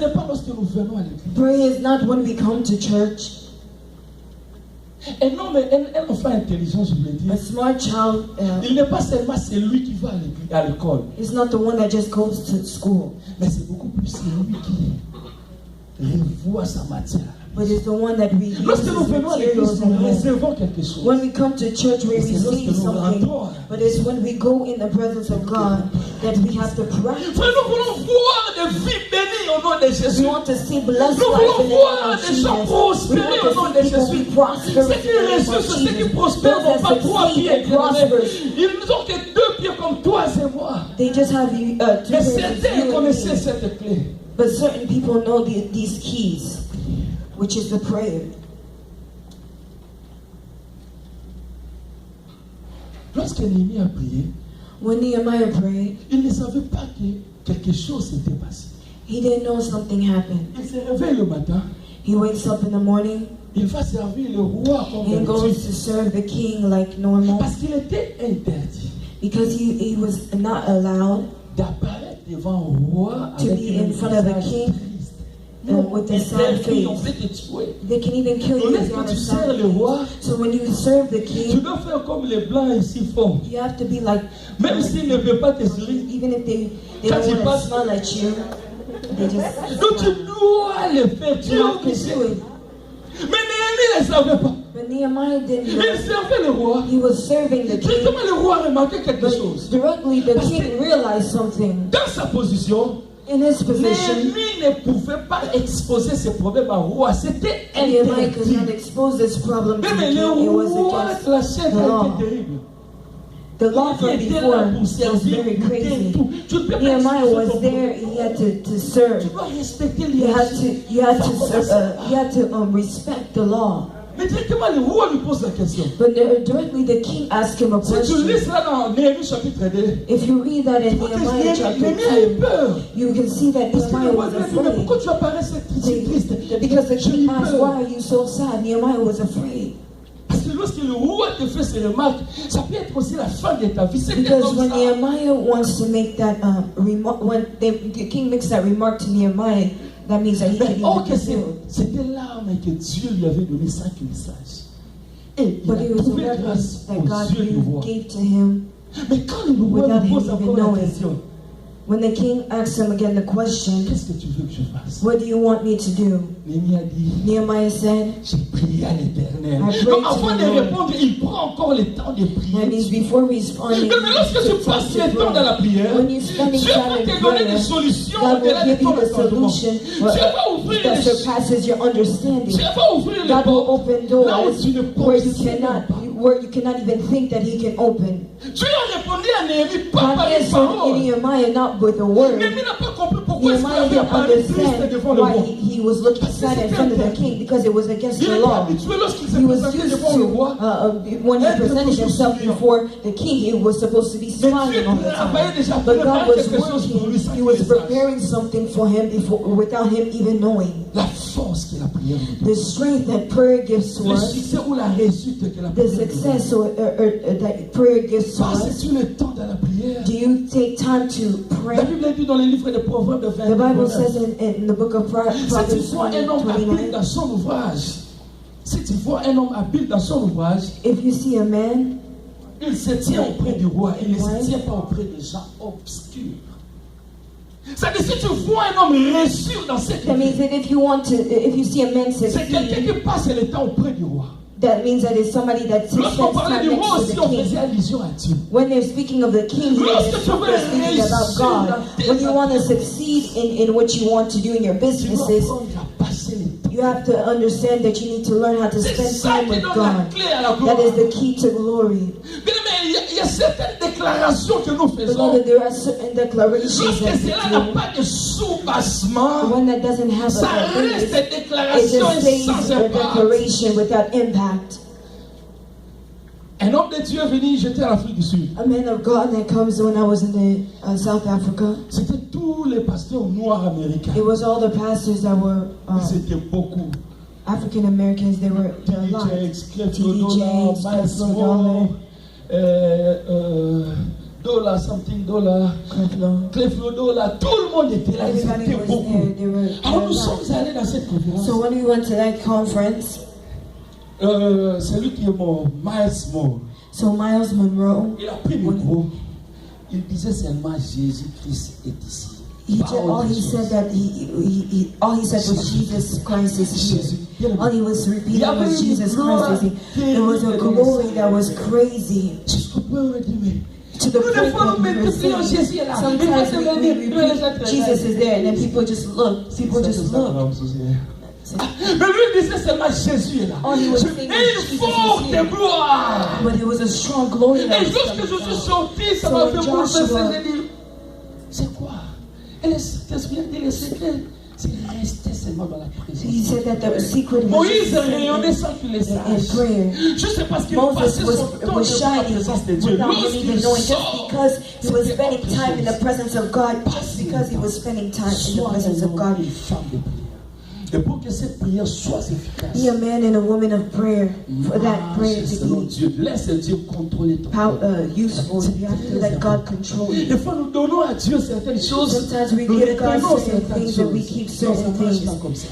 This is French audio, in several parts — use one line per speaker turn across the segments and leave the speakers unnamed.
pas lorsque nous venons à l'église.
Prayer is not when we come to church.
Un homme, un enfant intelligent, je voulais dire,
A smart child
il n'est pas seulement celui qui va à l'école,
is not the one that just goes to school,
mais c'est beaucoup plus celui qui revoit sa matière.
but it's the one that we use
Lorsque nous
as
venons à l'église,
materials at
nous
home.
recevons quelque chose.
When we come to church, we
C'est lorsque
receive
nous
something,
rentrons.
but it's when we go in the presence of God that we have to practice.
Frère, nous voulons voir des vies bénies au nom de
We
Jésus.
want to see blessed
Nous
life
voulons
in the
voir
name of
des gens
Jesus. We
prospérer au nom
want
de
to see people
Jésus.
be prosperous
Ceux qui
in the name
réussissent,
of
ceux qui
Jesus.
prospèrent
Those
n'ont
that
pas trois
succeed
pieds.
and prosper,
Ils n'ont que deux pieds comme toi et moi.
they just have two
Mais
persons,
certains
you and
connaissaient
me.
cette clé.
But certain people know these keys, which is the prayer.
Lorsque Néhémie a prié,
When Nehemiah prayed,
il ne savait pas que quelque chose s'était passé.
he didn't know something happened.
Il se réveille le matin,
He wakes up in the morning
il va servir le roi comme
and goes
d'habitude.
to serve the king like normal
Parce qu'il était interdit
because he was not allowed
d'apparaître devant le roi
To
avec
be
un
in front of the
visage
king,
triste.
with a sad
interdit, on
face.
peut te tuer.
They can even kill you
Donc,
if you have
lorsque
a
tu sers
sad
le roi,
face. So when you serve the
tu
king,
dois faire comme les blancs ici font.
you have to be like,
Même s'ils ne veulent pas te sourire,
even if they
Quand
don't
il
want
passe-
to smile at you, they just
donc tu dois le faire, tu es
you have to
obligé.
do it.
Mais Néhémie ne savait pas.
But Nehemiah didn't
Il
know.
servait le roi.
He was serving the king,
Justement, le roi a remarqué quelque
but
chose.
directly the king realized something.
Dans sa position,
In his position,
Néhémie ne pouvait pas exposer ses problèmes au roi. C'était
Nehemiah could not
interdit.
expose this problem to the
Mais
king.
le
It was
roi
against
de la chaîne
the
a
law.
été terrible.
The law from
Il était
before
là pour
was
servir,
very
pour
crazy.
tout. Tu ne peux pas
Nehemiah
exposer
was
ton
there.
problème.
He had to serve.
Tu dois respecter
You had
l'hierarchie.
you had to respect the law.
Mais directement, le roi lui pose la question.
But directly the king asked him a
Si tu
question.
lis cela dans Néhémie chapitre 2,
If you read that in Nehemiah chapter
Néhémie a eu
2,
peur.
you can see that
Parce que le
Nehemiah
roi
was
lui a dit, mais pourquoi
afraid.
tu apparais si triste?
Because the
J'ai eu
king asked,
peur.
why are you so sad? Nehemiah was afraid.
Parce que lorsque le roi te fait ces remarques, ça peut être aussi la fin de ta vie. C'est
Because
comme
when
ça.
Nehemiah wants to make that remark, when the king makes that remark to Nehemiah, that means that he can
Mais
even
oh,
be
que
killed.
c'était l'arme que Dieu lui avait donnée sans qu'il le sache. Et il
But it
a
was a
trouvé
weapon
grâce
that
aux
God
yeux du roi.
gave to him.
Mais quand le roi
Without
lui pose
him
encore
even
la
knowing.
question,
When the king asked him again the question,
qu'est-ce que tu veux que je fasse?
what do you want me to do?
Néhémie a dit,
Nehemiah said,
j'ai prié à l'Éternel.
I prayed
Donc
to
avant
the
de
Lord.
répondre, il prend encore le temps de
that
prier.
means before responding,
Mais lorsque tu
you
passes
take
le temps dans la prière,
When you spending
Dieu va
time
te
in
donner
prayer,
des solutions
God
au-delà
will
de
give
ton
you the
entendement.
solution
Dieu va ouvrir
that
les
surpasses your understanding.
Dieu va ouvrir les
God will
portes
open
là où
doors
tu ne
where you
pensais
cannot,
pas.
where you cannot even think that He can open.
Dieu a répondu à Néhémie pas
God
par une
answered
parole.
Nehemiah not with a word.
Néhémie n'a pas compris pourquoi est-ce qu'il
Nehemiah
avait
didn't
apparu triste
understand
devant le
why
roi.
he was looking sad in front of the king because it was against
Il
the
était
law.
habitué lorsqu'il se
He was
présentait
used
devant le
to,
roi.
when he presented himself before the king, he was supposed to be smiling all the time. But God was working, He was preparing something for him before, without him even knowing.
La force que la prière nous donne.
The strength that prayer gives to
Le
us,
succès ou la réussite que la
the
prière nous donne.
success that prayer gives to us.
Passes-tu le temps dans la prière?
Do you take time to pray?
La Bible dit dans le livre de Proverbes
The Bible
29.
says in the book of
Si tu
Proverbs
vois un homme habile
29,
dans son ouvrage, si tu vois un homme habile dans son ouvrage,
if you see a man,
il se tient auprès du roi, il ne se tient pas auprès des gens obscurs. C'est-à-dire, si tu vois un homme réussir dans cette
that means
vie,
that if you see a man
c'est quelqu'un
succeed,
qui passe le temps auprès du roi.
that means that it's somebody that spends
Lorsqu'on parlait
time
du roi
next
aussi,
to
on
the
faisait
king.
allusion à Dieu.
When they're speaking of the king, they're
Lorsque tu veux
speaking about God.
réussir
When you want to succeed in what you want to do in your
Tu dois
businesses,
apprendre à passer le temps.
you have to understand that you need to learn how to
C'est
spend
ça
time
qui
with
donne la
God.
clé à la gloire.
That is the key to glory.
Bien, mais il y a certaines déclarations que nous faisons.
Beloved, there are certain declarations
Lorsque
that
cela
we
n'a
do.
pas de soubassement,
One that doesn't have
ça
a
reste
base,
des
it
déclarations
just stays
sans
a
impact.
declaration without impact.
Un homme de Dieu est venu, j'étais en Afrique du Sud.
A man of God that comes when I was in the South Africa.
C'était tous les pasteurs noirs américains.
It was all the pastors that were
C'était beaucoup.
African Americans. They were a lot.
DJs, Clef
DJs,
Lodola,
Clef
Miles
Lodola.
Moore, $, something $, Creflo $, tout le monde était là, c'était beaucoup. Alors nous sommes allés dans cette conférence.
So when we went to that conference,
celui qui est mort, Miles Moore,
so Miles Monroe,
il a pris le micro, il disait seulement Jésus-Christ est ici.
All he said was Jesus Christ is here. All he was repeating was Jesus Christ is here. It was a glory that was crazy. To the point that we were saying, sometimes we repeat Jesus is there, and then people just look.
Mais lui disait seulement Jésus est là. Et une forte gloire.
But it was a strong glory.
Et lorsque je suis sorti, ça m'a fait bouleverser. J'ai dit, c'est quoi? Et le Saint-Esprit a dit, le secret, c'est rester seulement dans la présence.
He said that the secret
Moïse rayonnait sans qu'il le sache. Juste parce qu'il passait son temps dans la présence de Dieu. Lorsqu'il sort,
because he was spending time in the presence of God. Just because he was spending time in the presence of God.
Et pour que cette prière soit efficace,
be a man and a woman of prayer, for that prayer to be
Dieu, laisse Dieu contrôler ton
useful. You have to let God control you.
Des fois, nous donnons à Dieu certaines choses.
Sometimes we give God certain things and we keep certain things.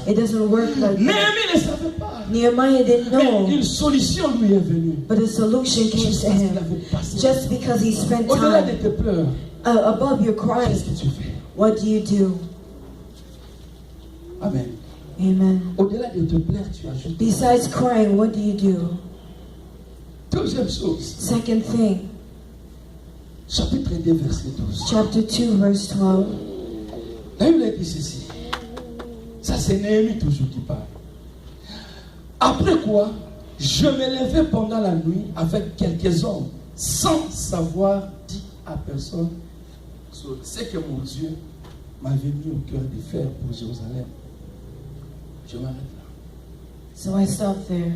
It doesn't work like that.
Néhémie ne savait pas.
Nehemiah didn't know.
Mais une solution lui est venue.
But a solution came to him. Just because he spent
Au-delà de
time
tes pleurs,
above your crying,
qu'est-ce que tu fais?
what do you do?
Amen.
Amen.
Au-delà de te plaire, tu ajoutes.
Besides crying, what do you do?
Deuxième chose.
Second thing.
Chapitre 2, verset 12.
Chapter 2, verse 12.
La Bible dit ceci. Ça, c'est Néhémie toujours qui parle. Après quoi, je me levai pendant la nuit avec quelques hommes, sans savoir dire à personne ce que mon Dieu m'avait mis au cœur de faire pour Jérusalem. Je m'arrête là.
So I stopped there.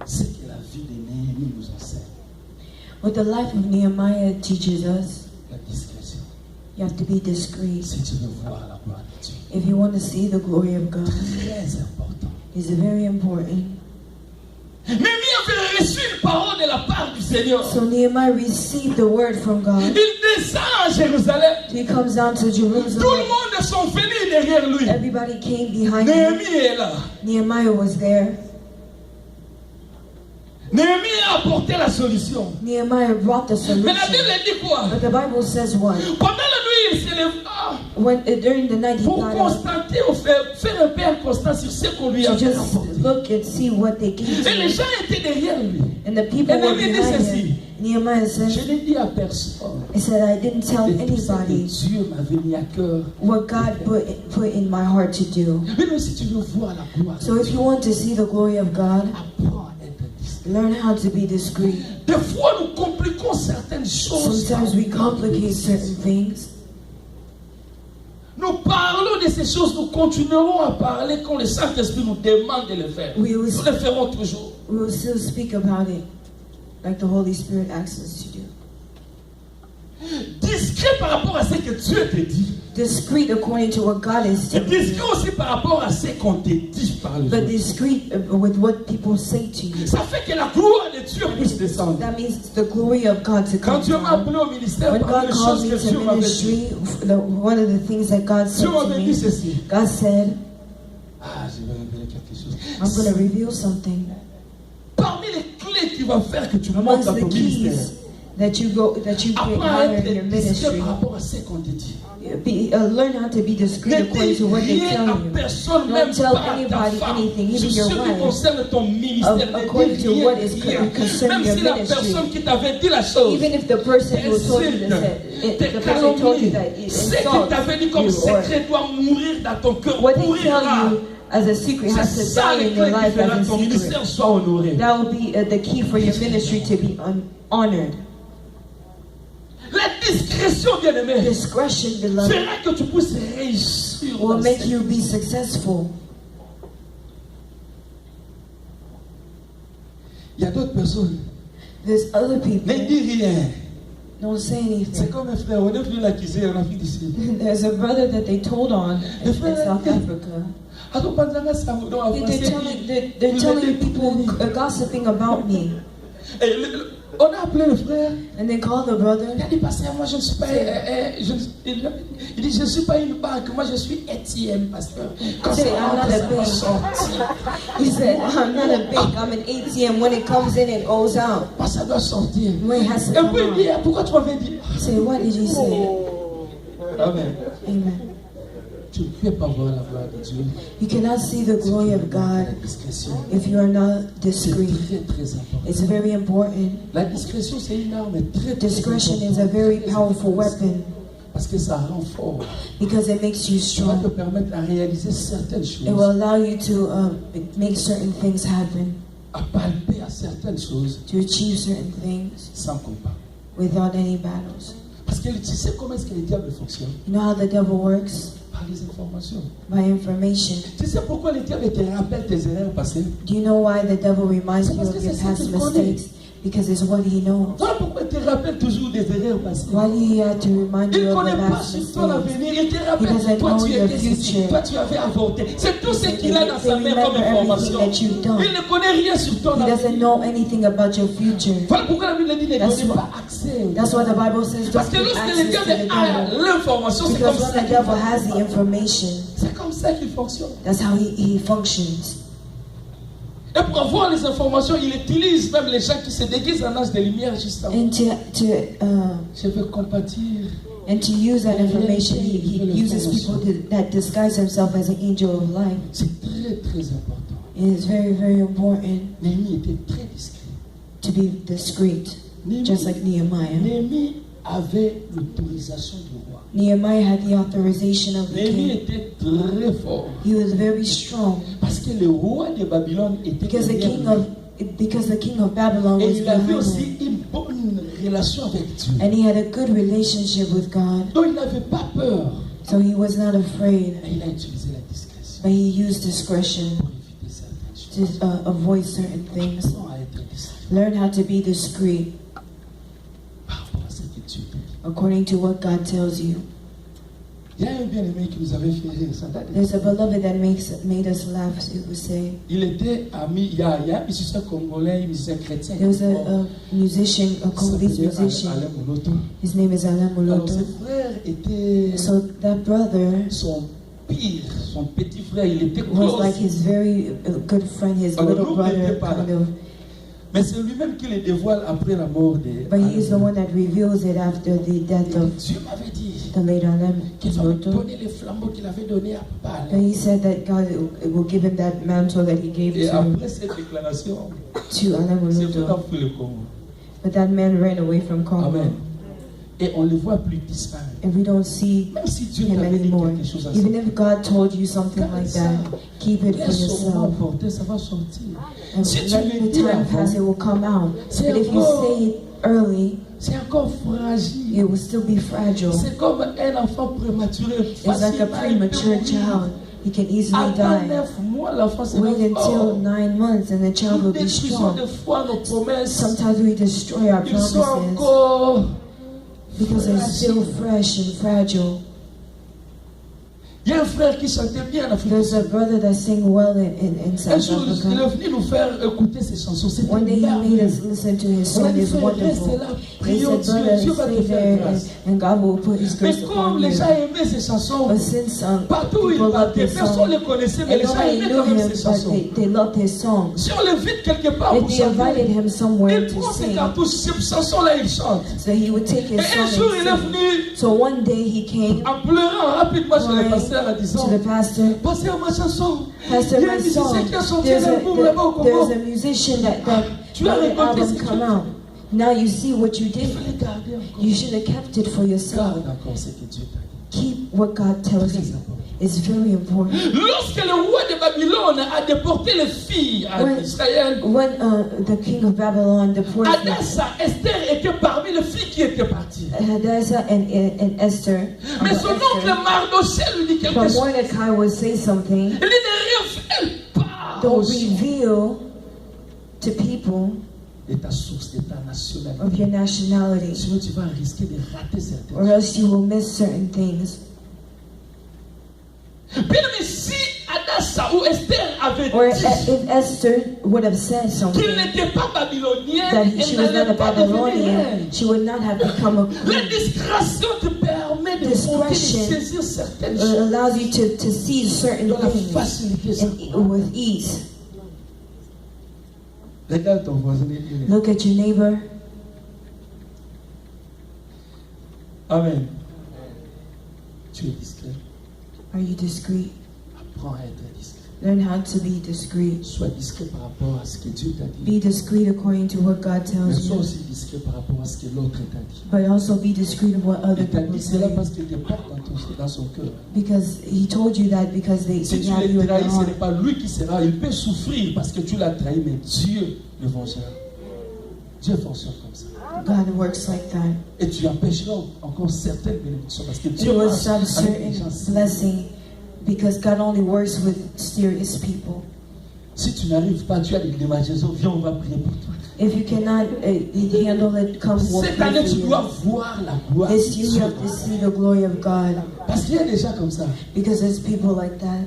C'est que la vie de Néhémie nous enseigne.
What the life of Nehemiah teaches us,
La discrétion.
you have to be discreet.
Si tu veux voir la gloire de Dieu.
If you want to see the glory of God,
Très important.
it's very important.
Néhémie avait reçu une parole de la part du Seigneur.
So Nehemiah received the word from God.
Il descend à Jérusalem.
He comes down to
Tout le
Jerusalem.
monde sont venus derrière lui.
Everybody came behind him.
Néhémie est là.
Nehemiah was there.
Néhémie a apporté la solution.
Nehemiah brought the
Mais la
solution.
Bible dit quoi?
But the Bible says what?
Pendant la nuit, il se leva
During the night he
pour
got up
constater ou faire un peu constat sur ce qu'on lui
to
avait
just
apporté.
look and see what they gave
Et les
to
gens étaient derrière lui.
him. And the people
Et
were
Néhémie dit
behind
ceci.
him. Nehemiah
Je
says,
n'ai dit à personne.
he said, I didn't tell
De tout ce que
anybody
Dieu m'avait mis à cœur.
what God put in my heart to do.
Mais si tu veux voir la gloire,
So if you want to see the glory of God,
apprends à être discret.
learn how to be discreet.
Des fois, nous compliquons certaines choses.
Sometimes we complicate certain things.
Nous parlons de ces choses, nous continuerons à parler quand le Saint-Esprit nous demande de le faire.
We
Nous
will,
le ferons toujours.
we will still speak about it like the Holy Spirit asks us to do.
Discret par rapport à ce que Dieu te dit.
Discreet according to what God is
Et
telling you.
discret aussi par rapport à ce qu'on te dit par le
But
Dieu.
discreet with what people say to you.
Ça fait que la gloire de Dieu puisse descendre.
That means the glory of God to
Quand
come
Dieu m'a
down.
appelé au ministère,
When
parmi
God
les
called
choses
me
que
to
Dieu m'avait dit,
ministry, one of the things that God said
Dieu
to
m'avait dit
me,
ceci.
God said,
Ah, je vais révéler quelque chose.
I'm going to reveal something.
Parmi les clés qui vont faire que tu montes
Amongst
dans
the
ton ministère,
keys that you get
apprends à
higher in your
être discret
ministry.
par rapport à ce qu'on te dit.
Learn how to be discreet
Ne
according
dis
to what they
rien
tell
à
you.
personne,
Don't
même
tell
pas à ta
anybody
femme.
anything,
Sur
even
ce
your
qui
wife.
concerne ton ministère, ne
According
dis
to
rien,
what is
rien.
concerning
Même
your
si la
ministry.
personne qui t'avait dit la chose,
Even if the person who told you the person told you that it
ce qui
insults
t'avait dit comme
you, or
secret doit mourir dans ton cœur.
what they
Mourir
tell
là.
you as a secret has
C'est
to
ça
die
les
in your
clés qui
life
fera que
as
ton
a secret.
ministère soit honoré.
That will be the key for your ministry to be honored.
La discrétion, bien-aimé,
Discretion, beloved,
fera que tu puisses réussir.
will
dans
make
cette
you
vie.
be successful.
Il y a d'autres personnes.
There's other
Ne
people.
dis rien.
Don't say
C'est
anything.
comme un frère. On est venu l'accuser en Afrique du Sud.
There's a brother that they told on in South Africa.
Alors, pendant que ça, dans la
They're
français,
telling people gossiping about me.
Et On a appelé le frère.
And they called the brother.
Il a dit, pasteur, moi je ne suis pas. Il dit, je ne suis pas une banque, moi je suis ATM, pasteur. Quand c'est sorti.
He said, I'm not a bank, I'm an ATM. When it comes in, it goes out.
Ça doit sortir.
When it has to
Et
come
puis il dit, pourquoi tu m'avais dit?
Say, what did you say?
Amen.
Amen.
Tu ne peux pas voir la gloire de Dieu.
You cannot see the glory of God if you are not discreet.
C'est très, très important.
It's very important.
La discrétion, c'est une arme très, très
Discretion is a very powerful weapon
parce que ça rend fort.
because it makes you
Ça va te
strong.
permettre à réaliser certaines
It will
choses,
allow you to make certain things happen,
à palper à certaines choses
to achieve certain things
sans combat.
without any battles.
Parce que tu sais comment est-ce que le diable fonctionne?
You know how the devil works?
Par les informations.
By information.
Tu sais pourquoi le diable te rappelle tes erreurs passées?
Do you know why the devil reminds you of your past mistakes? Because it's what he knows.
Voilà pourquoi il te rappelle toujours des erreurs passées.
Why do he have to remind
Il
you
ne
of
connaît
the
pas
past
sur ton
mistakes?
avenir. Il te
He
rappelle,
doesn't
toi
know
tu
your
étais ceci,
future.
toi tu avais avorté. C'est tout ce qu'il a dans sa main
remember
comme information.
everything that you've done.
Il ne connaît rien sur ton
He doesn't
avenir.
know anything about your future.
Voilà pourquoi la Bible dit ne
That's
donnez
what-
pas accès.
That's why the Bible says
Parce
don't
que
give
lorsque
access
le
to the
diable a
devil.
l'information, c'est comme
Because
ça
when the
qu'il
devil has the information,
C'est comme ça qu'il fonctionne.
that's how he functions.
Et pour avoir les informations, il utilise même les gens qui se déguisent en âge de lumière juste avant.
And
Je veux compatir.
to use that information, he uses people that disguise themselves as an angel of light.
C'est très très important.
It is very, very important
Néhémie était très discret.
to be discreet, just like Nehemiah.
Néhémie avait l'autorisation du roi.
Nehemiah had the authorization of the
Néhémie
king.
était très fort.
He was very strong
Parce que le roi de Babylone était
because the
derrière
king of Babylon
lui. Et
was
il avait
behind
aussi
him.
une bonne relation avec Dieu.
And he had a good relationship with God,
Donc il n'avait pas peur.
so he was not afraid.
Et il a utilisé la discrétion
But he used discretion
pour éviter certaines choses.
to avoid certain things.
Apprenons à être discret
Learn how to be discreet
par rapport à ce que Dieu te dit.
according to what God tells you.
Il y a un bien-aimé qui nous avait fait rire. Ça date de-
There's a beloved that made us laugh, it would say.
Il était ami, il y a un musicien congolais, un musicien chrétien.
There was a musician, a Congolese musician.
Alain Mouloto.
His name is Alain
Alors
Moloto.
ses frères étaient
So that brother
son pire, son petit frère, il était
was
close.
like his very good friend, his
Alors,
little
nous,
brother,
n'était pas
kind
là.
of.
Mais c'est lui-même qui le dévoile après la mort de.
But he is the one that reveals it after the death of
Dieu m'avait dit
the late Alain
qu'il va
Moloto.
donner les flambeaux qu'il avait donnés à Papa
But
Alain.
he said that God will give him that mantle that he gave
Et
to
après cette déclaration,
Alain
c'est tout
Moloto.
à fait le Congo.
But that man ran away from Congo.
Amen. Et on ne le voit plus disparaître.
And we don't see
Même si Dieu
him
t'avait dit
anymore.
quelque chose à ça.
Even if God told you something like that, keep it for
Laisse au moment
yourself.
porté, ça va sortir.
And
Si tu
let
le
the
dis
time
avant,
pass, it will come out.
c'est
But if you
encore-
say it early,
c'est encore fragile.
it will still be fragile.
C'est comme un enfant prématuré.
It's like a
Facilement,
premature
il peut
child. He can easily
Attends
die.
9 mois, l'enfant se
Wait
met
until
fort.
9 months and the child
Nous
will be
détruisons
strong.
des fois nos promesses.
Sometimes we destroy our
Ils sont
promises
encore
because they're still
fragiles.
fresh and fragile.
Il y a un frère qui chantait bien en Afrique.
There's a brother that sang well in
Un
South
jour, il est
Africa.
venu nous faire écouter ses chansons. C'était
One day he made
merveilleux.
us listen to his
On a
song.
dit,
It's
frère, reste
wonderful.
là,
He
prions
said,
Dieu,
brother,
Dieu va
stay
te faire
there
grâce.
and God will put His
Mais
grace
comme
upon
les
you.
gens aimaient ces chansons,
But since
partout où il
people loved
partait,
his
personne
song,
ne les connaissait, mais
and
les gens
nobody
aimaient
knew
quand même
him,
ces
but
chansons.
they loved his song.
Si on l'invite quelque part
If
pour
they invited
chanter,
him somewhere
il
to
prend ses
sing,
cartouches, ces chansons-là, il chante.
so he would take
Et
his
un
song
jour, il est
and sing.
venu
So one day he came
en pleurant rapidement chez le
crying
pasteur en
to
disant,
the pastor,
pasteur, ma chanson,
Pastor,
il y a un
my
musicien
song.
qui a chanté
There's
l'album là-bas au
there's
Congo.
a musician that
Tu as
made the
récolté ce
album
que
come
tu
out. Now you see what you
Il
did.
fallait garder encore.
You should have kept it for yourself.
Garde encore ce que Dieu t'a dit.
Keep what God tells
Très
you.
important.
It's very important.
Lorsque le roi de Babylone a déporté les filles à
Ouais.
Israël,
When the king of Babylon deported
Hadassah, Esther était parmi les filles qui étaient parties.
Hadassah and Esther,
Mais son oncle Mardochée lui dit quelque
but
chose.
Mordecai would say something.
Il dit ne rien faire, elle part.
Don't reveal to people
De ta source, de ta nationalité.
of your nationality,
Sinon tu vas risquer de rater certaines
or
choses.
else you will miss certain things.
Bien, mais si Hadassah ça, où Esther avait
Or
dit
if Esther would have said something,
qu'il n'était pas babylonienne,
that
elle
she was not a
n'allait pas devenir
Babylonian,
reine.
she would not have become a
La
queen.
discrétion te permet de monter et saisir certaines choses
Allows you to see certain
dans la
things
facilité. sans problème.
with ease.
Regarde ton voisin et dis-lui.
Look at your neighbor.
Amen. Tu es discret.
Are you discreet?
Apprends à être discret.
Learn how to be discreet.
Sois discret par rapport à ce que Dieu t'a dit.
Be discreet according to what God
Mais
tells
sois
you.
aussi discret par rapport à ce que l'autre t'a dit.
But also be discreet of what other
Il t'a
people
dit cela
say.
parce qu'il te porte dans son cœur.
Because he told you that because they
Si tu
have you
l'as
in their
trahi, ce
heart.
n'est pas lui qui sera. Il peut souffrir parce que tu l'as trahi, mais Dieu le vengera. Dieu fonctionne comme ça.
God works like that.
Et tu empêcheras encore certaines bénédictions parce que
It
Dieu
will
marche
stop
avec les
certain
gens.
blessing because God only works with serious people.
Si tu n'arrives pas, tu as des démangeaisons, viens, on va prier pour toi.
If you cannot handle it, come walk
Cette année,
with
tu
you.
dois voir la gloire de
This year you
Dieu.
have to see the glory of God
Parce qu'il y a des gens comme ça.
because there's people like that.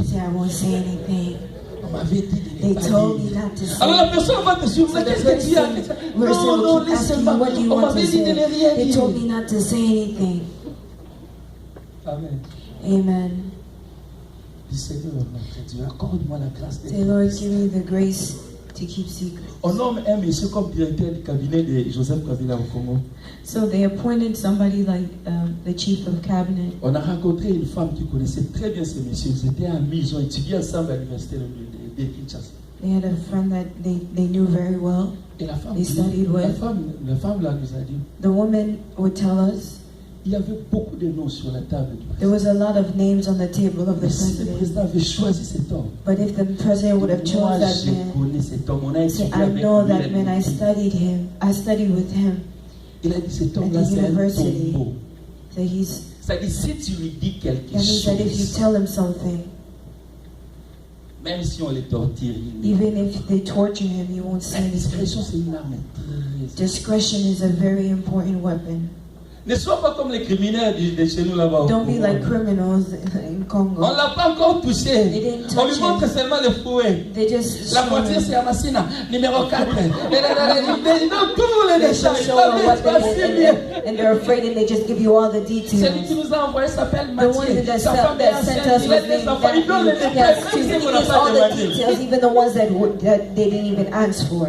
Say, I won't say anything.
On m'avait dit de
They
ne pas
told me
dire.
not to say.
Alors la personne va te suivre.
So
Mais
the
qu'est-ce que tu as?
person
Non, non,
will keep asking
laisse-moi.
you, what do you
On
want
m'avait
to
dit de ne
say?
rien
They told
dire.
me not to say anything.
Amen.
Amen.
Dis Seigneur, notre Dieu, accorde-moi la grâce
Say,
d'être
Lord,
discret.
give me the grace to keep secret.
On nomme un monsieur comme directeur du cabinet de Joseph Kabila au Congo.
So they appointed somebody like the chief of cabinet.
On a rencontré une femme qui connaissait très bien ce monsieur. Ils étaient amis, ils ont étudié ensemble à l'université de Kinshasa.
They had a friend that they knew very well.
Et la femme,
They studied with.
la femme là nous a dit,
The woman would tell us
il y avait beaucoup de noms sur la table du
there
président.
was a lot of names on the table of the
Mais si le
president.
président avait choisi cet homme,
But if the president would have
moi
chose that
je
man,
connais cet homme, on a
say,
étudié
I
avec
know
lui.
that man, I studied him. I studied with him.
Il a dit cet
at
homme-là
the
c'est un
university.
tombeau.
So he's,
C'est-à-dire si tu lui dis quelque
that means that if you
chose,
tell him something,
même si on les torture, il ne-
even if they torture him, he won't say
la
anything.
discrétion c'est une arme très...
Discretion is a very important weapon.
Ne sois pas comme les criminels de chez nous là-bas. au
Don't be
Congo.
like criminals in
On
Congo.
ne l'a pas encore touché.
didn't
On lui
touch
montre
him.
seulement le fouet.
They just
La
show
voiture
him.
c'est Amassina, numéro 4. Ils donnent tous les
They
détails.
just
Il
show
va
a
bien se
weapon
passer
and,
bien.
and they're afraid and they just give you all the
Celui qui
details.
nous a envoyé s'appelle
The one
Mathieu.
that,
Sa femme est
that sent
enceinte.
us
Il a
was
des
named
enfants. Il donne les
Matthew.
détails.
Yes,
Même
he
si on
gives
n'a pas
all the
demandé.
details, even the ones that they didn't even ask for.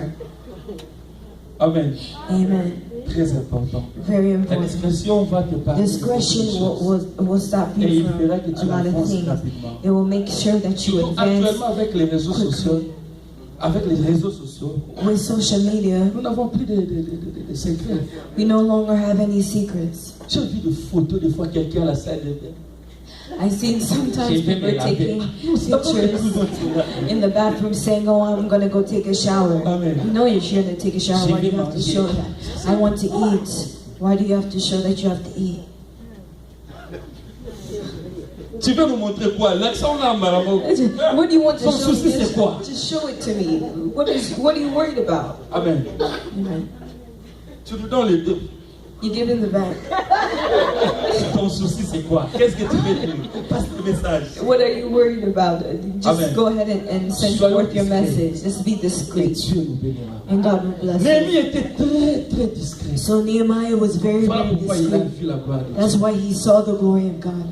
Amen.
Amen.
Très important.
Very
La
important.
discrétion va te parler. de beaucoup de
Discretion
choses.
will stop
Et
you
il
from
fera que tu
a lot of
avances
things.
rapidement.
It will make sure that you
Surtout
advance
actuellement avec les réseaux sociaux. Avec les réseaux sociaux,
with social media.
nous n'avons plus de secrets.
We no longer have any secrets.
J'ai vu des photos des fois quelqu'un à la salle de bain.
I've seen sometimes
J'ai
people
fait
taking
C'est pas
pictures in the bathroom saying, oh, I'm going to go take a shower.
Amen.
You know you're here to take a shower. Why do you have to show that? I want to eat. Why do you have to show that you have to eat?
Tu veux me montrer quoi? L'accent là, madame.
What do you want to
Son
show
souci,
me?
c'est quoi?
Just show it to me. What are you worried about?
Amen.
Amen.
Tu nous donnes les deux.
You give him the back.
Ton souci, c'est quoi? Qu'est-ce que tu veux dire? Passe le message.
What are you worried about? Just
Amen.
go ahead and send
Soyons
forth your
discrets.
message. Just be
Et
discreet.
Dieu nous bénira.
And God will bless
Néhémie
you.
était très, très discret.
So Nehemiah was very,
Voilà
very
pourquoi il a
discreet.
vu la gloire de
That's
Dieu.
why he saw the glory of God.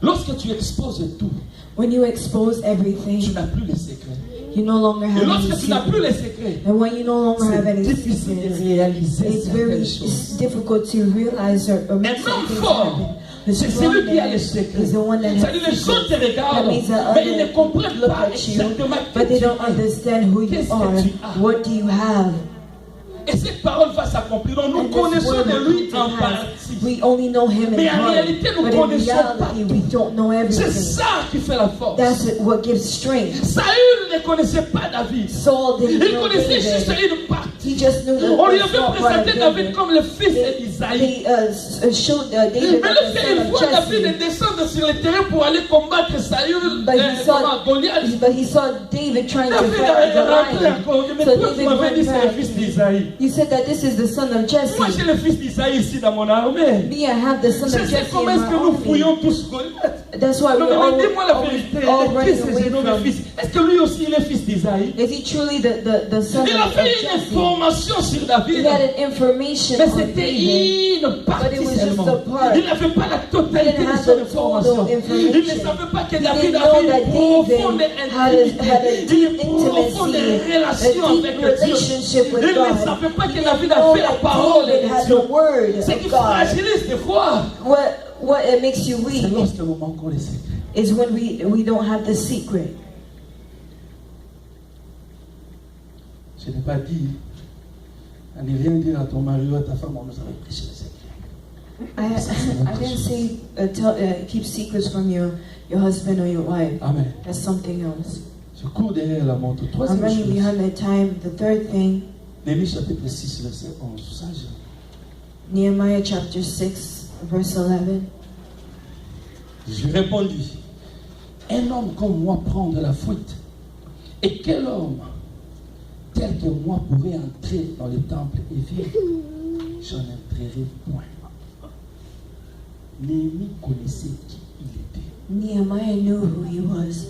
Lorsque tu exposes tout,
When you expose
tu
everything,
n'as plus les secrets.
you no longer
Et
have any
lorsque tu n'as plus les
secrets.
secrets,
And when you no longer have
c'est
any
difficile de
secrets,
réaliser
it's very
certaines choses.
difficult to realize or
Et
make
même
something
fort,
happen. The
c'est
strong
celui qui a
man
les secrets.
is the one that
C'est-à-dire les
has
gens te
secrets.
regardent,
That means the
mais ils ne
others
comprennent
look
pas
at you,
exactement qui
but they
tu
don't
es.
understand who you
Qu'est-ce que
are.
tu as?
What do you have?
Et cette parole va s'accomplir. Donc nous
And this
connaissons
word
de
will
lui
come to
en
pass.
partie.
We only know him in
Mais en
part,
réalité, nous
but in
connaissons pas
reality, we don't know
C'est
everything.
ça qui fait la force.
That's what gives strength.
Saül ne connaissait pas David.
Saul didn't
Il
know
connaissait juste
David.
une partie.
He just knew that
On lui
the
avait
small part of
présenté David
David.
comme le fils d'Isaïe.
They showed David
Mais
as the
lorsqu'il
son of
voit David
Jesse.
descendre sur le terrain pour aller combattre Saül, Goliath,
But he saw David trying to
David
fight
a rappelé
Goliath.
encore. Mais
So
toi, tu
David
m'avais dit
went
c'est le
back.
fils d'Isaïe.
You said that this is the son of Jesse.
Moi, j'ai le fils d'Isaïe ici dans mon armée.
Me, I have the son
Je
of
sais
Jesse
comment
in
est-ce
my
que nous
army.
fouillons tous Goliath.
That's why
Non,
we're
mais dis-moi la vérité.
all
Qui
running
c'est
away
ce nom de
from.
fils? Est-ce que lui aussi il est fils d'Isaïe?
Is he truly the son
Il a
of
fait une
Jesse?
information sur
He
David.
had an information
Mais
on
c'était
David.
une partie
But it was just
seulement.
a part.
Il n'avait pas la totalité
He didn't
de
have
son
the
information.
total information.
Il ne savait pas que
He
David
didn't
avait
know
une
that
profonde
David had a
intimité,
deep
une profonde
intimacy,
relation
a deep
avec Dieu.
relationship with
Il ne
God.
savait pas
He
que
didn't
David
know
avait la
that
parole
David
de
had
Dieu.
the word
Ce qui
of God.
fragilise des fois,
What it makes you
c'est
weak
lorsque nous manquons les secrets.
is when we don't have the secret.
Je n'ai pas dit, à ne rien dire à ton mari ou à ta femme, on nous avait prêché les secrets.
I didn't say keep secrets from your husband or your wife.
Amen.
That's something else.
Je cours derrière la montre.
I'm
Troisième
running
chose,
behind the time. The third thing,
Néhémie chapitre 6, verset 11. Sage.
Nehemiah chapter 6, verse 11.
Je répondis, un homme comme moi prendre la fuite. Et quel homme tel que moi pourrait entrer dans le temple et vivre? J'en entrerai point. Néhémie connaissait qui il était.
Nehemiah knew who he was.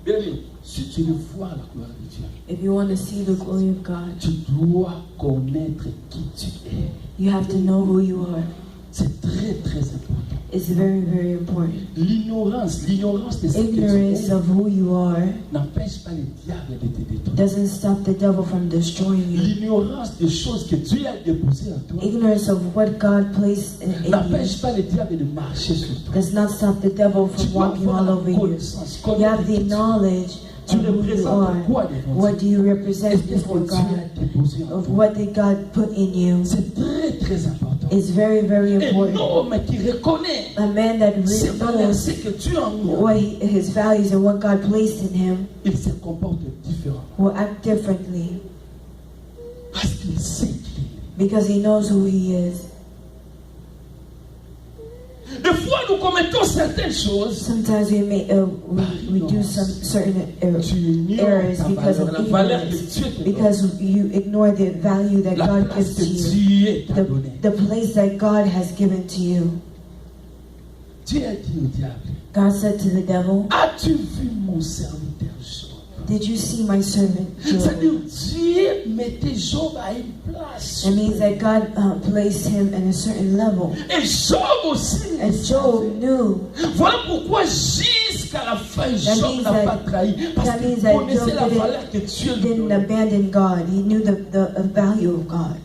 Bien sûr, si tu veux voir la gloire de Dieu,
If you want to see the glory of God,
tu dois connaître qui tu es.
you have to know who you are.
C'est très très important.
It's very, very important.
L'ignorance de ce que tu
Ignorance
es
of who you are
n'empêche pas le diable de te détruire.
doesn't stop the devil from destroying you.
L'ignorance des choses que Dieu a déposées en toi
Ignorance of what God placed in you
n'empêche pas le diable de marcher sur toi.
does not stop the devil
Tu
from
dois
walking
avoir
all
la
over you.
connaissance.
You have the knowledge
Tu
of who you
représentes
are.
quoi devant
What
Dieu?
do you represent
Qu'est-ce que
before
Dieu
God?
a déposé en
Of
toi?
what did God put in you?
C'est très très important.
It's very, very
Un
important.
homme qui reconnaît
A man that
ses
really
valeurs,
knows
ce que Dieu en lui,
what his values and what God placed in him
il se comporte différemment.
will act differently
Parce qu'il sait qui il est.
because he knows who he is.
Des fois, nous commettons certaines choses.
Sometimes we do some certain
Tu ignores
errors
ta
because
valeur,
of
la valeur que
ignorance,
Dieu te donne,
because you ignore the value that
la
God
place
gives
que
to you,
Dieu t'a donnée.
the place that God has given to you.
Dieu a dit au diable,
God said to the devil,
as-tu vu mon serviteur Job?
did you see my servant
C'est-à-dire,
Job?
Dieu mettait Job à une place.
That means that God placed him in a certain level.
Et Job aussi.
And Job knew.
Voilà pourquoi jusqu'à la fin,
That
Job
means
n'a
that-
pas trahi. Parce
that
qu'il
means that
connaissait
Job
la valeur que Dieu lui
Didn't
donnait.
abandon God. He knew the value of God.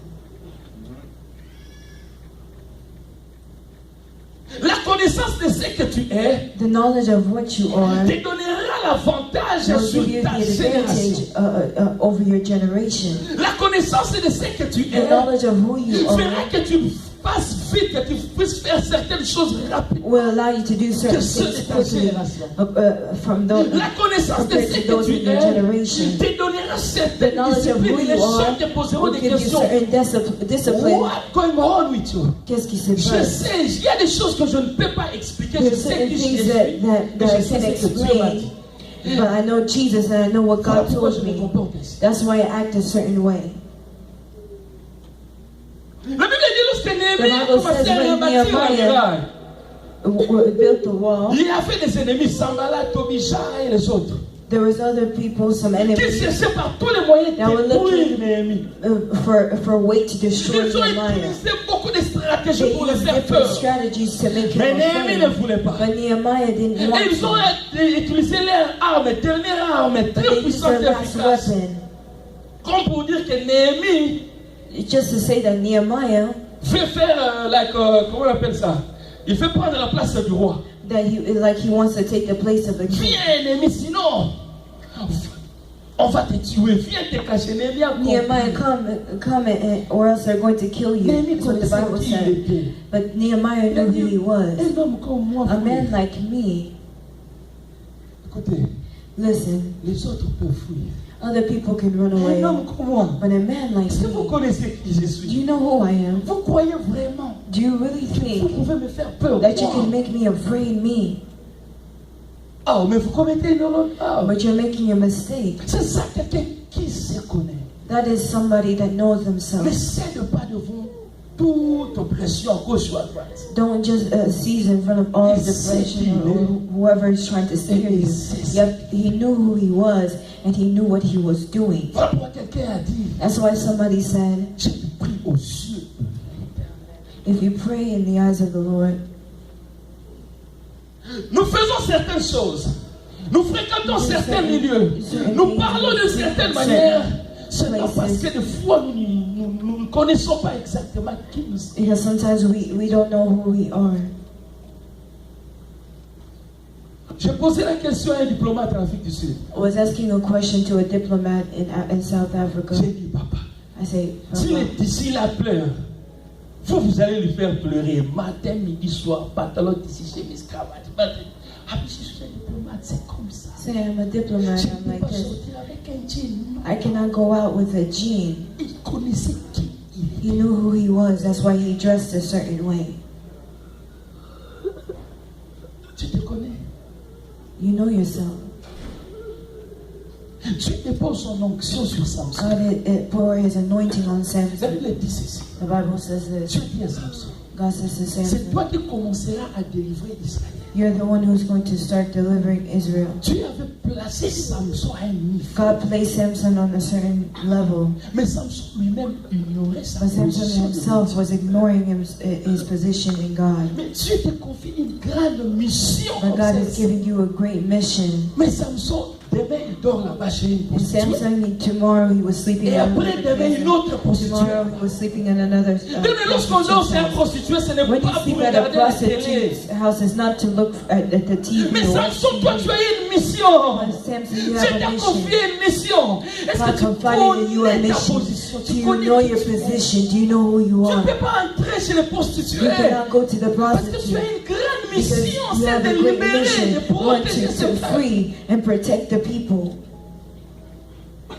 La connaissance de ce que tu es
The knowledge of what you are
te donnera l'avantage
will
sur
give you
ta
the
génération.
advantage over your generation.
La connaissance de ce que tu
The
es
knowledge of who you
fera
are
que tu fasses vite, que tu puisses faire certaines choses rapidement.
will allow you to do certain
Que ceux de
things
ta
quickly
génération.
from those
La connaissance de
compared
ce
to those
que
in
tu
your
es
generation.
te donnera
The
certaines
knowledge of who
disciplines. Les
you
gens
are
te poseront
will
des
give you
questions.
certain discipline.
What's going on with you?
Qu'est-ce qui se
Je
passe?
sais, il y a des choses que je ne peux pas expliquer. Je
There's
sais
certain
qui je
things
suis.
that
Et
I
je
can't
sais ce que Dieu m'a dit.
explain, but I know Jesus and I know what
Voilà
God
pourquoi je
told
me
me.
comporte ainsi.
That's why I act a certain way.
La Bible dit lorsque Néhémie a
The Bible
commencé
says
à
when
rebâtir la
Nehemiah
muraille,
Built the wall.
il a fait des ennemis, Sanballat, Tobija et les autres,
There was other people, some
qui
enemies,
cherchaient par tous les moyens
Now we're
de détruire
looking-
Néhémie.
for a way to destroy
Ils ont
Nehemiah.
utilisé beaucoup de stratégies
They
pour le
used
faire
different
peur.
strategies to make
Mais
him
Néhémie ne
afraid.
voulait pas.
But Nehemiah didn't want
Et ils ont
to.
utilisé leur arme, dernière arme,
But
très
they used
puissante
their
et
last
efficace.
weapon.
Comme pour dire que Néhémie
Just to say that Nehemiah,
fait faire, comment on appelle ça? Il fait prendre la place du roi.
that he wants to take the place of the king.
Viens, ennemi, sinon on va te tuer. Viens te cacher. Néhémie a
Nehemiah,
compris.
come, or else they're going to kill you.
Néhémie
That's what the
connaissait
Bible
qui il
said.
était.
But Nehemiah knew who he was.
Un homme comme moi,
A man
frère.
like me,
Écoutez,
listen,
les autres peuvent fuir.
Other people can run away.
Un homme comme moi.
But a man like
Est-ce que vous
me,
connaissez qui je
do
suis?
you know who I am?
Vous croyez vraiment
Do you really
que vous
think
pouvez me faire peur?
that you
Moi?
can make me afraid me?
Oh, mais vous commettez une erreur. Ah,
But you're making a mistake.
c'est ça, quelqu'un qui se connaît.
That is somebody that knows
Mais
themselves.
cède pas devant toute oppression à gauche ou à droite.
Don't just seize in front of all of the depression or whoever is trying to scare you. Yet he knew who he was and he knew what he was doing.
Voilà pourquoi quelqu'un a dit,
That's why somebody said,
j'ai pris aux yeux de l'Éternel.
if you pray in the eyes of the Lord,
Nous faisons certaines choses. Nous fréquentons certains milieux. Nous parlons de certaines manières. Seulement parce que des fois, nous ne connaissons pas exactement qui nous sommes.
because sometimes we don't know who we are.
J'ai posé la question à un diplomate en Afrique du Sud.
I was asking a question to a diplomat in South Africa.
J'ai dit, papa,
I say,
s'il a pleure, vous allez lui faire pleurer matin, midi, soir, pantalon, tissu, chemise, cravate. Ah, mais je suis un diplomate, c'est comme ça.
say I'm a diplomat.
Je
I'm
ne
like
peux pas
this.
sortir avec un jean.
I cannot go out with a jean.
Il connaissait qui il
He knew who he was. That's why he dressed a certain way.
Tu te connais.
You know yourself.
Dieu dépose son onction sur Samson.
God pour his anointing on
La
Samson.
Bible dit ceci.
The Bible says this.
Dieu dit à Samson,
God says to
c'est
Samson,
toi qui commenceras à délivrer Israël.
you're the one who's going to start delivering Israel.
Dieu avait placé Samson à un niveau.
God placed Samson on a certain level,
Mais Samson lui-même ignorait sa
but Samson
position.
himself was ignoring his position in God.
Mais Dieu te confie une grande mission.
But
comme
God is
celle-ci.
giving you a great mission.
Mais Samson, demain, il dort là-bas chez une
And
prostituée.
Samson, tomorrow he was sleeping
Et
in
après,
another
demain, une
prison.
autre prostituée.
Tomorrow he was sleeping in another
Mais lorsqu'on dort chez un
prostitute.
prostitué, ce n'est
When you
pas
sleep
pour
at a
regarder la télé.
prostitute's house, it's not to look at the TV
Mais
or watch
Samson, toi,
TV.
tu as une mission.
But Samson, you
Dieu
have a
t'a
mission.
confié une mission. Est-ce
God
que tu
confided in you a
connais ta
mission.
position?
Do
Tu
you
connais
know
qui
your
tu es?
position? Do you know who you
Tu ne
are?
peux pas entrer chez les
You
prostituées.
cannot go to the
Parce que tu
prostitute
as une grande
because
mission,
you
c'est
have
de
a great
libérer, de
mission. Want
protéger
to
ce peuple.
free and protect the people.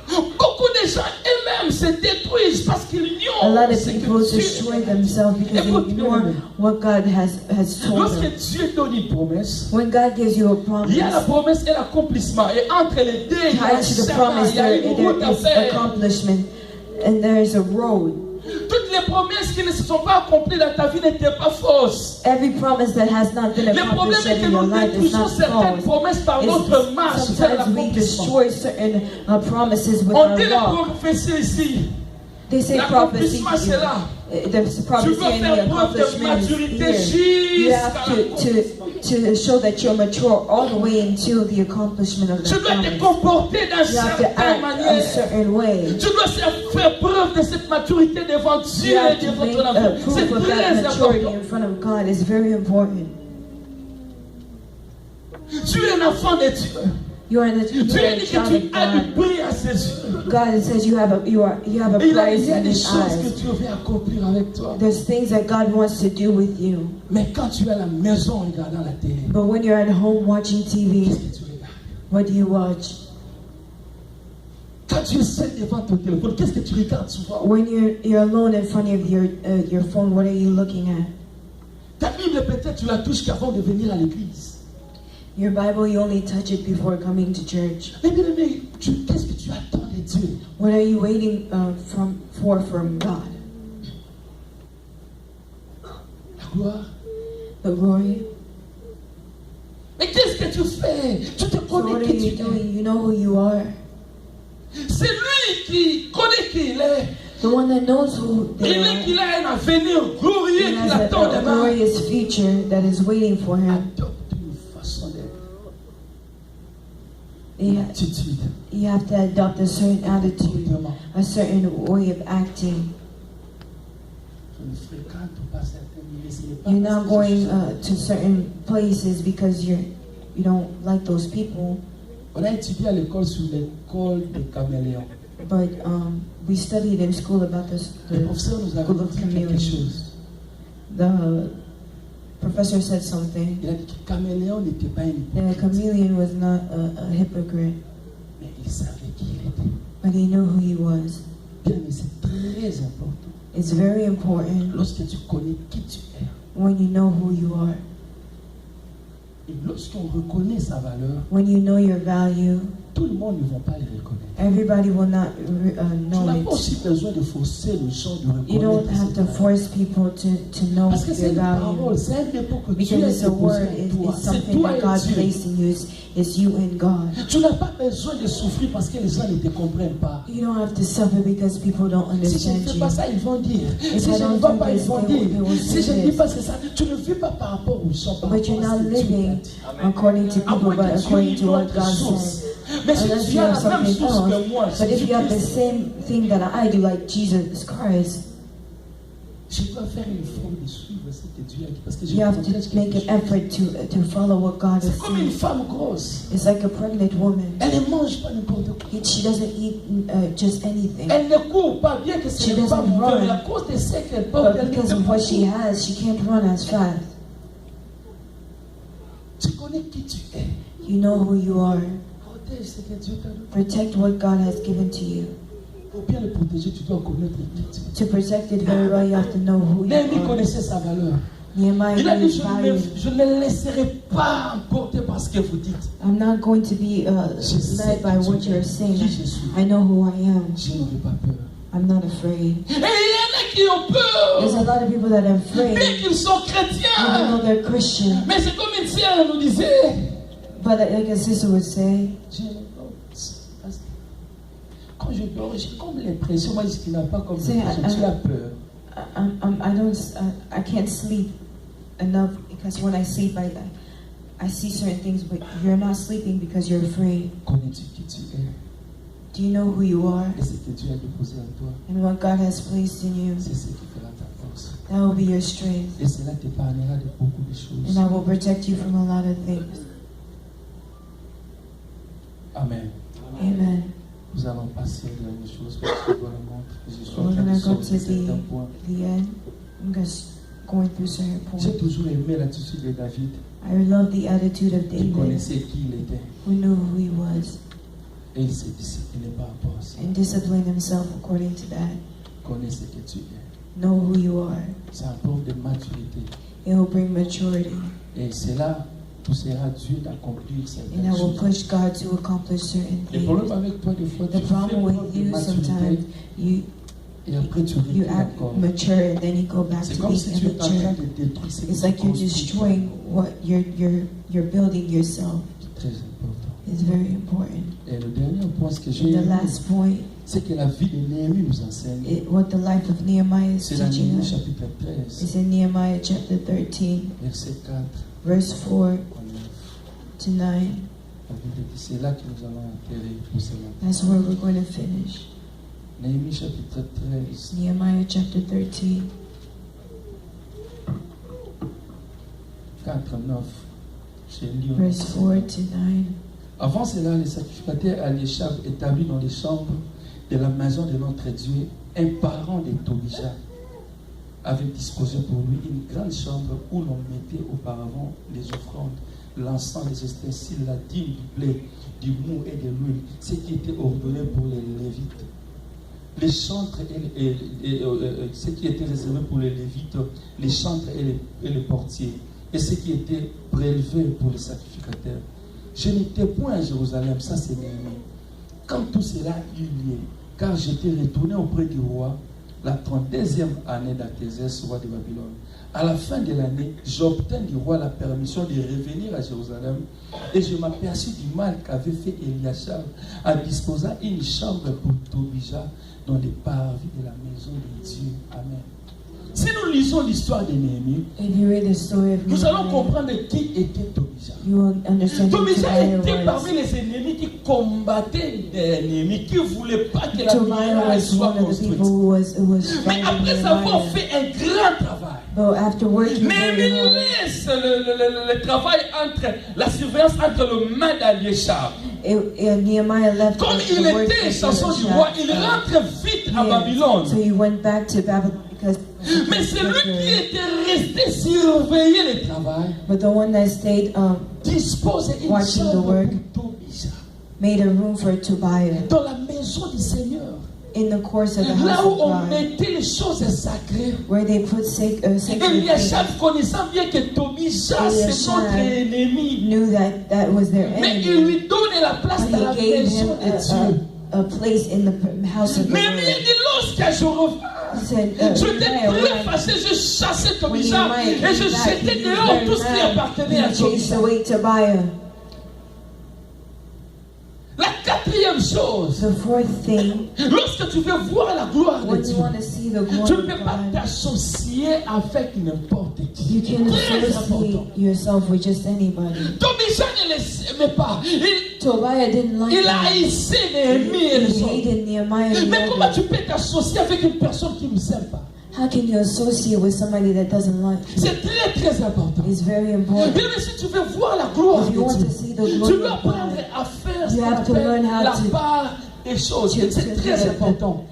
Beaucoup de gens eux-mêmes se détruisent parce qu'ils
A lot
ignorent
of
ce que
people
Dieu
destroy themselves because
Écoute,
they ignore what God has told
Lorsque
them.
Dieu donne une promesse,
When God gives you a
il y a la
promise,
promesse et l'accomplissement. Et entre les deux, il y a un
tied to the
chemin,
promise,
il y a
there
une route à
is
faire.
accomplishment and there is a road.
Toutes les promesses qui ne se sont pas accomplies dans ta vie n'étaient pas fausses.
Every promise that has not been
Le problème
accomplished
est que
in your
nous
life is
détruisons
not
certaines
false.
promesses par notre marche vers
Sometimes we
l'accomplissement.
destroy certain promises with
On
our
dit la
walk.
prophétie ici.
They say prophecy.
L'accomplissement, c'est là.
The
Tu
prophecy
dois
and the
faire preuve de
accomplishment is
maturité
here. You have
jusqu'à l'accomplissement.
to show that you're mature all the way until the accomplishment of
Tu
the
dois te
promise.
comporter d'une
You have to
certaine
act a
manière.
certain way.
Tu dois faire preuve de cette maturité devant Dieu
You
et
have to
devant
make
ton
a
enfant. C'est
proof of that
très
maturity
important.
in front of God. It's very important.
Tu es un enfant de Dieu.
You are
Dieu dit
a
que
child
tu
of
as du
God.
prix à ses yeux.
God says you have a
Et il y a
price in
des
His
choses que
eyes.
tu veux accomplir avec toi.
There's things that God wants to do with you.
Mais quand tu es à la maison regardant la télé,
But when you're at home watching TV,
qu'est-ce que tu regardes?
what do you watch?
Quand tu es seul devant ton téléphone, qu'est-ce que tu regardes souvent?
When you're alone in front of your phone, what are you looking at?
Ta Bible, peut-être tu la touches qu'avant de venir à l'église.
Your Bible, you only touch it before coming to church.
Mais bien aimé, qu'est-ce que tu attends de Dieu?
What are you waiting for from God?
La gloire.
The glory.
Mais qu'est-ce que tu fais? Tu te
So
connais
what are
qui
you
tu es.
doing? You know who you are.
C'est lui qui connaît qui il est.
The one that knows who
Il
they
est
are.
qu'il a un avenir glorieux
He
qui
has
l'attend
a
demain.
glorious future that is waiting for him.
Adopte une façon d'être.
You
Attitude.
have to adopt a certain attitude,
Comportement.
a certain way of acting.
Je ne fréquente pas certains milieux. Ce n'est pas
You're
parce
not
que
going
je suis-
to certain places because you don't like those people.
On a étudié à l'école sur l'école des caméléons.
But we studied in school about this.
Le professeur nous a
School of
dit quelque
chameleons.
chose.
The professor said something.
Il a dit que le caméléon n'était pas un
The
hypocrite,
chameleon was not a hypocrite,
mais il savait qui il était.
But he knew who he was.
Bien, mais c'est très important.
It's very important
Lorsque tu connais qui tu es.
when you know who you are.
Et lorsqu'on reconnaît sa valeur,
When you know your value,
tout le monde ne va pas le reconnaître.
everybody will not
Tu
know
n'as pas
it.
aussi besoin de forcer les gens de
You don't
reconnaître
have
cette
to
valeur.
force people to know
Parce que c'est
your
une parole,
value.
c'est un dépôt que Dieu
Because
a
it's a
déposé
word,
en toi.
it's
C'est
something
toi
that
et
God
Dieu.
placed in you. It's you and God.
Tu n'as pas besoin de souffrir parce que les gens ne te comprennent pas.
You don't have to suffer because people don't
Si je ne
understand
fais
you.
pas ça, ils vont dire.
If
Si
I
je ne
don't
vais
do
pas, ils
this,
vont
they
dire.
will
Si je
say
ne dis
this.
pas c'est ça, tu ne vis pas par rapport aux gens. Par
But you're
rapport à
not
ce que Dieu
living
t'a dit.
according to
À
people,
moins
but
que tu aies
according to
une
what
autre
God
source.
says.
Mais si
Unless
tu
you
as
have
la même
something
source que moi,
else. But if you have the
Jésus-Christ,
same thing that I do, like Jesus Christ,
je dois faire une forme de suivre ce que Dieu a dit. Parce que je
you have
protège
to make
quelque
an
chose.
effort to follow what God
C'est
is
comme une
saying.
femme grosse.
It's like a pregnant woman.
Elle ne mange pas n'importe quoi.
She doesn't eat just anything.
Elle ne court pas bien que
She
ce n'est pas
doesn't
mauvais,
run.
mais à cause de ce qu'elle porte,
But
elle ne
because
peut
of
pas
what she
courir.
has, she can't run as fast.
Tu connais qui tu es.
You know who you are.
Protège ce que Dieu t'a donné.
Protect what God has given to you.
Pour bien le protéger, tu dois connaître qui tu es.
To protect it very well, you have to know who you
Néhémie
are.
connaissait sa valeur.
Nehemiah
Il a
knew
dit,
his value.
je ne laisserai pas emporter par ce que vous dites.
I'm not going to be led by what you're saying. I know who I am.
Je n'ai pas peur.
I'm not afraid.
Et il y en a qui ont
There's a
peur.
lot of people that are
Bien
afraid,
qu'ils sont
even
chrétiens.
though they're Christian.
Mais c'est comme une sœur nous disait.
But like a sister would say,
Je n'ai pas. Quand je dors, j'ai comme l'impression, moi je dis qu'il n'a pas comme l'impression, tu as peur.
I can't sleep enough because when I sleep, I see certain things, but you're not sleeping because you're afraid.
Connais-tu qui tu es?
Do you know who you are?
Et ce que Dieu a déposé en toi,
And what God has placed in you,
c'est ce qui fera ta force.
that will be your strength.
Et cela t'épargnera de beaucoup de choses.
And that will protect you from a lot of things.
Amen.
Amen.
Nous allons passer à la dernière chose parce que je dois le montrer. Je suis en
We're
train
going
de
to go
sortir
to
certains points.
the end. I'm just going through certain
J'ai
points.
toujours aimé l'attitude de David.
I love the attitude of
Il
David,
connaissait qui il était
who knew who he was
et il s'est discipliné par rapport à ça.
and disciplined himself according to that.
Connais ce que tu es.
Know who you are.
C'est un preuve de maturité.
It will bring maturity.
Et cela poussera Dieu d'accomplir
And
certaines
that will
choses.
push God to accomplish certain
Le problème
things.
avec toi, des fois,
The
tu fais
problem
preuve
with
de
you
maturité
sometimes, you
et après tu
you
recules
act
encore.
mature and then you go back
C'est
to
comme si
being
tu es en train
immature.
de détruire ce que
It's
tu
like you're
construis.
destroying what you're building yourself.
C'est très important.
It's very important.
Et le dernier point, ce que j'ai
And the
aimé,
last point,
c'est que la vie de Néhémie nous enseigne.
what the life of Nehemiah is
C'est dans
teaching
Néhémie
us
chapitre 13,
is in Nehemiah chapter 13,
verset 4
verse 4
à 9.
to 9.
La Bible dit, c'est là que nous allons atterrir pour ce matin.
That's where we're going to finish.
Néhémie chapitre 13,
Nehemiah chapter 13,
4 à 9. J'ai lu en
verse 4 to 9.
Avant cela, les sacrificateurs Aliéchab établis dans les chambres de la maison de notre Dieu, un parent de Tobija avait disposé pour lui une grande chambre où l'on mettait auparavant les offrandes, l'encens, les ustensiles, la dîme, du blé, du mou et de l'huile, ce qui était ordonné pour les Lévites. Les chantres ce qui était réservé pour les Lévites, les chantres et les portiers, et ce qui était prélevé pour les sacrificateurs. Je n'étais point à Jérusalem, ça c'est Néhémie, quand tout cela eut lieu, car j'étais retourné auprès du roi la 32e année d'Artaxerxès, roi de Babylone. À la fin de l'année, j'obtins du roi la permission de revenir à Jérusalem et je m'aperçus du mal qu'avait fait Eliashab en disposant une chambre pour Tobija dans les parvis de la maison de Dieu. Amen. Si nous lisons l'histoire de Néhémie,
If you read the story of
nous allons
Nehemiah,
comprendre qui était Tobija.
you will understand who
Tobija
Tobiah
était
was.
parmi les ennemis qui combattaient Néhémie, qui ne voulaient pas que la
Tobiah
muraille
was
soit
one of the
construite.
people who was
Mais
fighting
après avoir
Nehemiah.
fait un grand travail,
But after working very
Néhémie
hard,
laisse le travail entre la surveillance entre le main d'Aliéchab.
Nehemiah left
Comme
the
il
work
était
of
chanson du
Elisha.
roi, il rentre vite à Babylone.
So he went back to Babylon because.
Mais c'est lui qui était resté surveiller le travail,
But the one that stayed
dispose une
watching the
chambre
work.
pour Tobija.
made a room for Tobiah
dans la maison du Seigneur.
in the course of the
Là
house
où
of
on
God,
mettait les choses sacrées.
where they put sacred things.
Eliashab, connaissant bien que Tobija c'est notre ennemi,
Knew that was their
mais il
enemy,
lui donne la place
but
dans la
he gave
maison
him
de Dieu.
a place in the house of the
Mais
Lord.
il dit lorsque je reviens,
He said,
j'étais
Nehemiah,
très fâché, je chassais Tobija et je jetais dehors tout ce qui appartenait à
he chased
Tobija.
away Tobiah.
La quatrième chose,
The fourth thing,
lorsque tu veux voir la gloire de
when
Dieu,
you want to see the
tu
glory
ne
of
peux pas
God,
t'associer avec n'importe qui.
you can't
Très important.
associate yourself with just anybody.
Tobija ne l'aimait pas.
Tobiah didn't like
Il
him.
haïssait Néhémie et les
He
autres.
hated Nehemiah and
Mais
the
comment
others.
tu peux t'associer avec une personne qui ne s'aime pas?
How can you associate with somebody that doesn't like you?
C'est très très important.
It's very important.
Bien, mais si tu veux voir la gloire
If
de
you want
Dieu,
to see the
tu
glory
dois
of God,
apprendre à faire ce
you
qu'on
have to
appelle
learn how
la
to-
part des choses.
to-
C'est
to-
très
to-
important.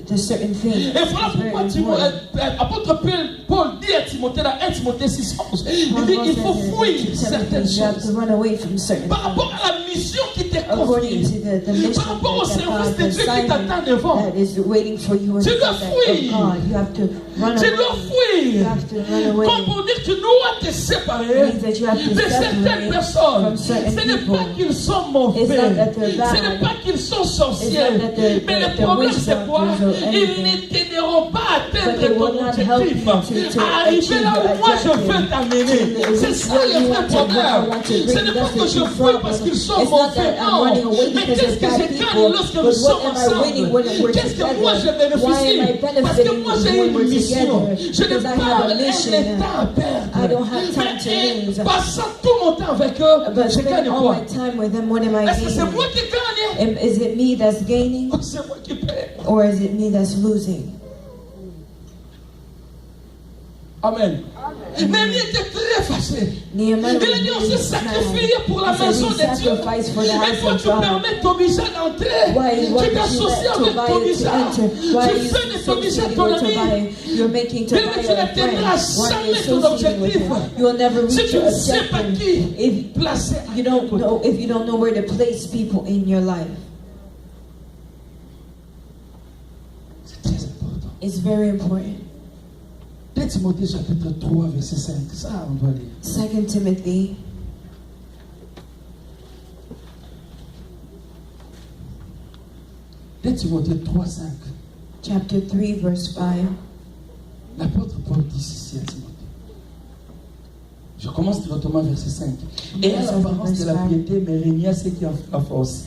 the certain things.
Et voilà
It's very
pourquoi
important.
apôtre Paul dit à Timothée, dans 1 Timothée 6, 11, il dit il faut fuir certaines
You have to
choses
run away from certain
par
things.
rapport à la mission qui t'est
According
confiée,
to the mission
par rapport au
that
service
God,
de
the
Dieu qui t'attend
assignment
devant.
that is waiting for you in
Tu
the
dois
of
fuir.
God. You have to run
Tu
away.
dois
You
fuir.
have to run away.
Comme pour dire que tu dois te séparer
Means that you have to
de certaines
separate
personnes.
from certain
Ce n'est
people.
pas qu'ils sont mauvais.
It's not that they're
Ce
bad.
n'est pas qu'ils sont sorciers.
It's not that they're-
Mais le
they're
problème
witch
c'est quoi?
doctors or
Ils
anything.
ne t'aideront pas à
But
atteindre
they will
ton
not help
objectif.
you to
À arriver
achieve
là où
your
moi je
objective.
veux t'amener. C'est ça
Where
le
you
vrai
want to- where I
problème.
want to
Ce
bring.
n'est pas
That's
que
the
je
true
fuis parce
problem.
qu'ils sont
It's not
mauvais.
that I'm
Non.
running away
Mais
because
qu'est-ce
of
que
bad
je gagne
people.
lorsque nous
But
sommes
what am I winning
ensemble?
when we're
Qu'est-ce que
together?
moi je
Why am I
bénéficie? Parce que
benefiting
moi j'ai
when
une
we're
mission.
together?
Je n'ai
Because I
pas
have a
un
mission.
temps à perdre.
I don't have time to
Mais
lose.
passant tout mon temps avec eux,
But
je gagne
spending all
quoi?
my time with them, what am I
Est-ce que c'est
gaining?
moi qui gagne
Is it me that's gaining
ou c'est moi qui perds?
or is it me that's losing?
Amen. Néhémie était très fâché.
Nehemiah
Il a dit on s'est sacrifié pour la maison de Dieu. Et toi tu permets Tobija d'entrer.
Why
Tu t'associes avec Tobija. Tu fais de Tobija ton ami.
You're making
Mais
Tobiah
tu
a
n'atteindras
friend. Why are
jamais
you
ton
associating with
objectif.
him? You will never
Si
reach
tu
your
ne sais pas
objective
qui
if
placer
you don't know, if you don't know where to place people in your life.
C'est très important.
It's very important.
2 Timothée chapitre 3 verset 5. Ça on doit lire.
2 Timothy
2 Timothée 3, 5.
chapter 3 verse 5.
L'apôtre Paul dit ceci à Timothée. Je commence directement verset 5. Et à l'apparence de la piété, mais régna à ceux qui en la force.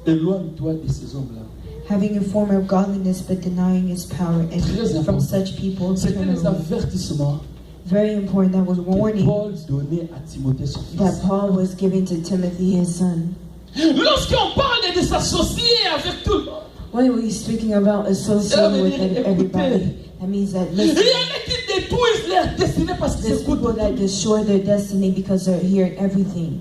Éloigne-toi de ces hommes-là.
Having a form of godliness but denying his power, and
Très
from
important.
such people
C'était
turn
les
away.
avertissements
Very important. That was
que
warning
Paul donnait à Timothée son fils.
that Paul was giving to Timothy his son.
Lorsqu'on parle de s'associer avec tout le monde,
When we're speaking about associating with everybody, that means that
il y
listen,
en a qui détruisent leur destinée parce qu'ils
there's
écoutent.
people that destroy their destiny because they're hearing everything.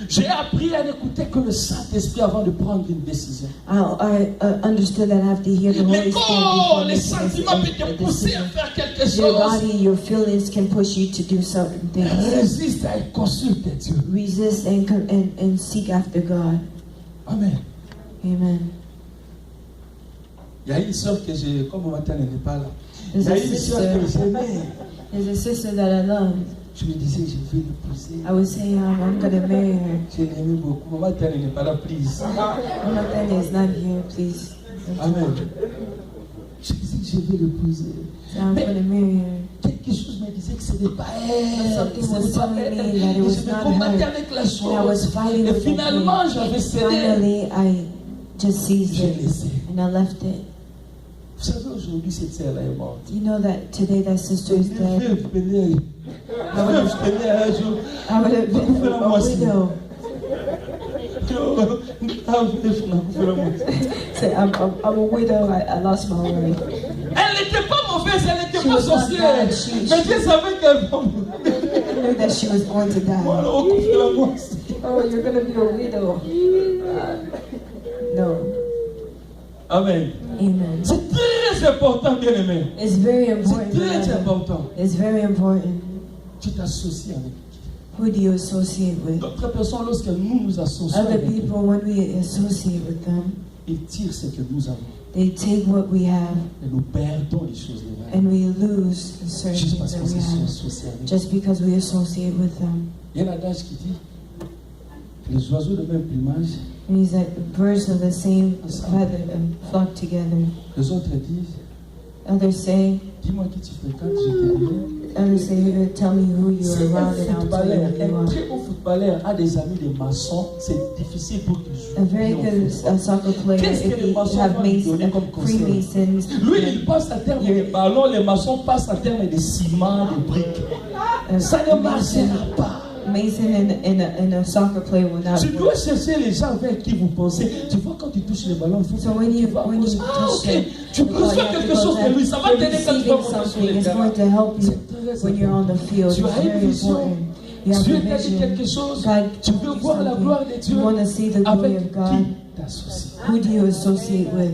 J'ai appris à n'écouter que le Saint-Esprit avant de prendre une décision.
I understood that I have to hear the
Mais
Holy Spirit
quand
before
les
making
sentiments peuvent
a
te pousser à
decision.
faire quelque
Your
chose,
body, your feelings can push you to do certain things.
résiste et consulte Dieu.
Resist and seek after God.
Amen.
Amen.
Il y a une soeur que j'ai, comme mon matin n'est pas là, il y
There's
a
a
une soeur que
sister.
j'aimais.
There's a sister that I love.
Je me disais, je vais l'épouser.
I would say, I'm gonna marry her.
Je l'aimais beaucoup. Mon matin n'est pas là, please.
Mama Penny is not here, please.
Amen. Je disais, je vais l'épouser.
So I'm gonna marry her.
Quelque chose me disait que ce n'était pas elle.
Something was
Ce n'était pas
telling
elle.
me that it
Et
was
je me
not
combattais
her.
avec la
And I was
chose.
fighting
Et
with
finalement,
that
j'avais
thing.
cédé.
Finally, I just seized
J'ai
it
laissé.
and I left it.
Vous savez, aujourd'hui, cette sœur-là est morte.
You know that today that sister is dead.
Je venais un jour.
I would have been a widow. Say, I'm a widow. I lost my wife.
Elle n'était pas mauvaise, elle n'était
She
pas
was not
sorcière.
bad.
Mais Dieu savait qu'elle va mourir.
I knew that she was going to die.
Voilà, on coupe la mort.
Oh, you're gonna be a widow. No.
Amen.
Amen.
C'est très important, bien aimé.
It's very
C'est
important.
très
beloved.
important.
It's very important.
Tu t'associes avec qui?
Who do you associate with?
D'autres personnes, lorsque nous associons
Other
avec eux,
people, when we associate with them,
ils tirent ce que nous avons.
they take what we have
Et nous perdons les choses de valeur.
and we lose the certain
Juste
things
parce
that
qu'on
we
s'est
have
associé avec eux.
just because we associate with them.
Il y a un adage qui dit que les oiseaux de même plumage,
And he's like birds of the same feather flock together.
les autres disent,
Others say,
dis-moi qui tu fréquentes, je te dirai.
others say, tell me who you
Si
are
un
around and I'll tell you
footballeur,
who you
un
are.
très bon footballeur a des amis des maçons, c'est difficile pour qu'ils jouent.
A very
au
good
football.
soccer player,
Qu'est-ce que
if
les
you
maçons
have
vont lui donner comme conseil?
Freemasons,
Lui, il passe à terme des ballons, les maçons passent à terme des ciments, des briques. Ça ne marchera pas.
Mason and a soccer player will not
Tu
work.
dois chercher les gens avec qui vous pensez. Tu vois, quand tu touches les ballons, il faut
So when you
penser,
touch
ok,
them,
tu reçois quelque chose de lui, ça va t'aider quand tu vas monter sur
something.
les
It's
terrains.
going to help you
C'est très
when you're on the field.
Tu
It's
as une
very
vision.
important. You have
Dieu
a
t'a dit quelque
vision.
chose.
God
Tu
told
veux
you
voir la
something.
gloire de Dieu.
You want to see the glory
Avec
of
qui
God.
t'associes?
Who do you associate with?